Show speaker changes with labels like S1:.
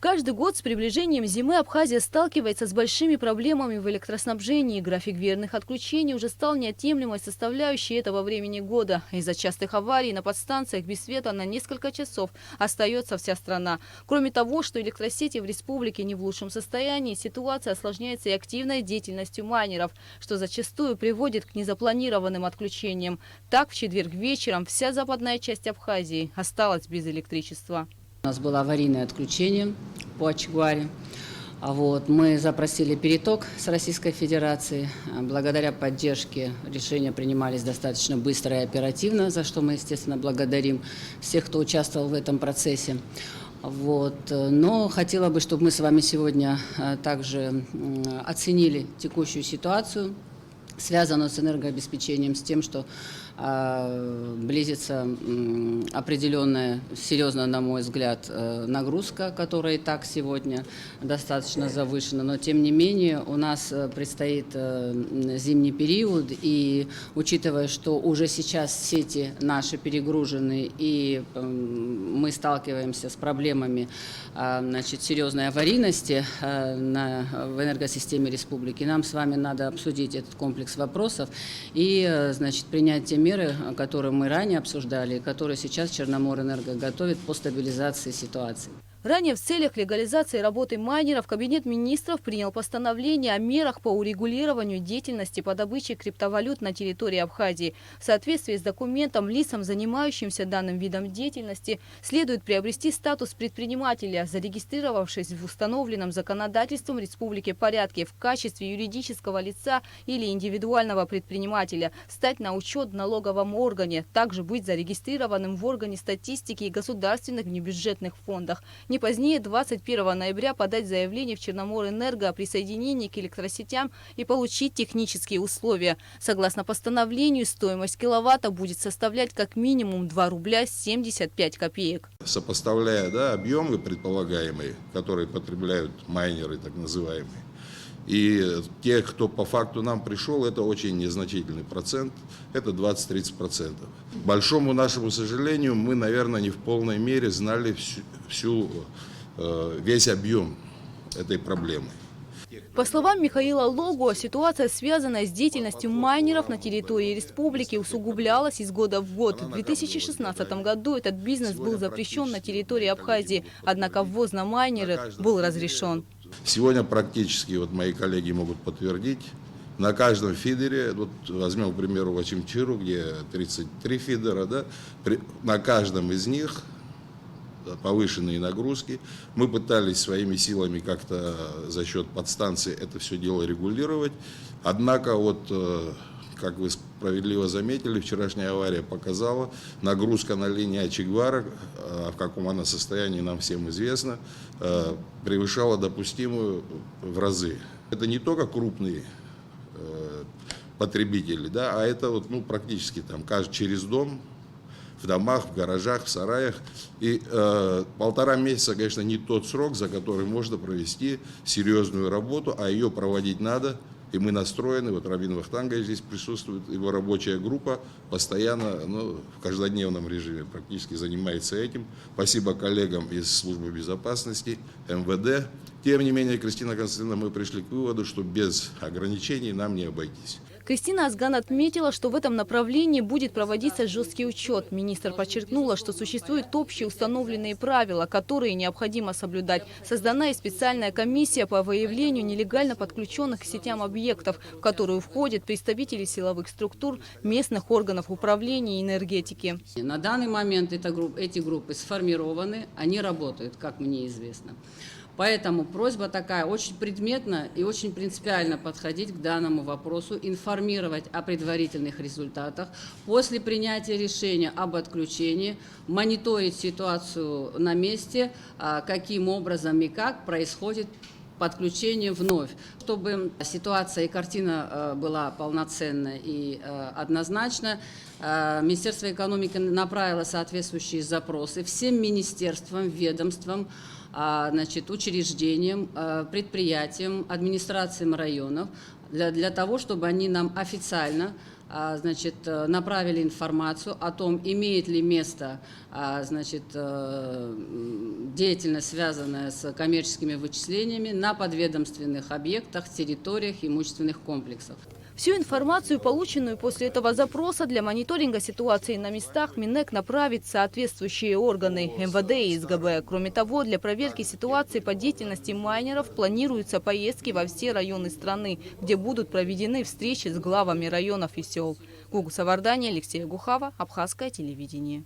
S1: Каждый год с приближением зимы Абхазия сталкивается с большими проблемами в электроснабжении. График верных отключений уже стал неотъемлемой составляющей этого времени года. Из-за частых аварий на подстанциях без света на несколько часов остается вся страна. Кроме того, что электросети в республике не в лучшем состоянии, ситуация осложняется и активной деятельностью майнеров, что зачастую приводит к незапланированным отключениям. Так, в четверг вечером вся западная часть Абхазии осталась без электричества.
S2: У нас было аварийное отключение по Ачигуаре. Мы запросили переток с Российской Федерации. Благодаря поддержке решения принимались достаточно быстро и оперативно, за что мы, естественно, благодарим всех, кто участвовал в этом процессе. Но хотела бы, чтобы мы с вами сегодня также оценили текущую ситуацию, связанную с энергообеспечением, с тем, что близится определенная, серьезная, на мой взгляд, нагрузка, которая и так сегодня достаточно завышена. Но, тем не менее, у нас предстоит зимний период, и учитывая, что уже сейчас сети наши перегружены, и мы сталкиваемся с проблемами серьезной аварийности в энергосистеме республики, нам с вами надо обсудить этот комплекс вопросов и, принять те меры, которые мы ранее обсуждали, которые сейчас Черноморэнерго готовит по стабилизации ситуации.
S1: Ранее в целях легализации работы майнеров Кабинет министров принял постановление о мерах по урегулированию деятельности по добыче криптовалют на территории Абхазии. В соответствии с документом лицам, занимающимся данным видом деятельности, следует приобрести статус предпринимателя, зарегистрировавшись в установленном законодательством республики порядке в качестве юридического лица или индивидуального предпринимателя, стать на учет в налоговом органе, также быть зарегистрированным в органе статистики и государственных внебюджетных фондах. Не позднее 21 ноября подать заявление в Черноморэнерго о присоединении к электросетям и получить технические условия. Согласно постановлению, стоимость киловатта будет составлять как минимум 2 рубля 75 копеек.
S3: Сопоставляя объемы предполагаемые, которые потребляют майнеры так называемые, и те, кто по факту нам пришел, это очень незначительный процент, это 20-30%. К большому нашему сожалению, мы, наверное, не в полной мере знали весь объем этой проблемы.
S1: По словам Михаила Логуа, ситуация, связанная с деятельностью майнеров на территории республики, усугублялась из года в год. В 2016 году этот бизнес был запрещен на территории Абхазии, однако ввоз на майнеры был разрешен.
S3: Сегодня практически, мои коллеги могут подтвердить, на каждом фидере, возьмем, к примеру, Вачимчиру, где 33 фидера, на каждом из них повышенные нагрузки. Мы пытались своими силами как-то за счет подстанции это все дело регулировать. Однако, как вы справедливо заметили, вчерашняя авария показала, нагрузка на линии Ачигуара, в каком она состоянии нам всем известно, превышала допустимую в разы. Это не только крупные потребители, а это практически через дом, в домах, в гаражах, в сараях. И 1,5 месяца, конечно, не тот срок, за который можно провести серьезную работу, а ее проводить надо. И мы настроены, Равин Вахтангович здесь присутствует, его рабочая группа постоянно, в каждодневном режиме практически занимается этим. Спасибо коллегам из службы безопасности, МВД. Тем не менее, Кристина Константиновна, мы пришли к выводу, что без ограничений нам не обойтись.
S1: Кристина Азган отметила, что в этом направлении будет проводиться жесткий учет. Министр подчеркнула, что существуют общие установленные правила, которые необходимо соблюдать. Создана и специальная комиссия по выявлению нелегально подключенных к сетям объектов, в которую входят представители силовых структур, местных органов управления и энергетики.
S2: На данный момент эти группы сформированы, они работают, как мне известно. Поэтому просьба такая, очень предметно и очень принципиально подходить к данному вопросу, информировать о предварительных результатах, после принятия решения об отключении, мониторить ситуацию на месте, каким образом и как происходит подключение вновь, чтобы ситуация и картина была полноценна и однозначна. Министерство экономики направило соответствующие запросы всем министерствам, ведомствам, учреждениям, предприятиям, администрациям районов, для того, чтобы они нам официально значит, направили информацию о том, имеет ли место, значит, деятельность, связанная с коммерческими вычислениями на подведомственных объектах, территориях имущественных комплексов.
S1: Всю информацию, полученную после этого запроса, для мониторинга ситуации на местах Минэк направит в соответствующие органы МВД и СГБ. Кроме того, для проверки ситуации по деятельности майнеров планируются поездки во все районы страны, где будут проведены встречи с главами районов и сел. Гугу Савардани, Алексей Гухава, Абхазское телевидение.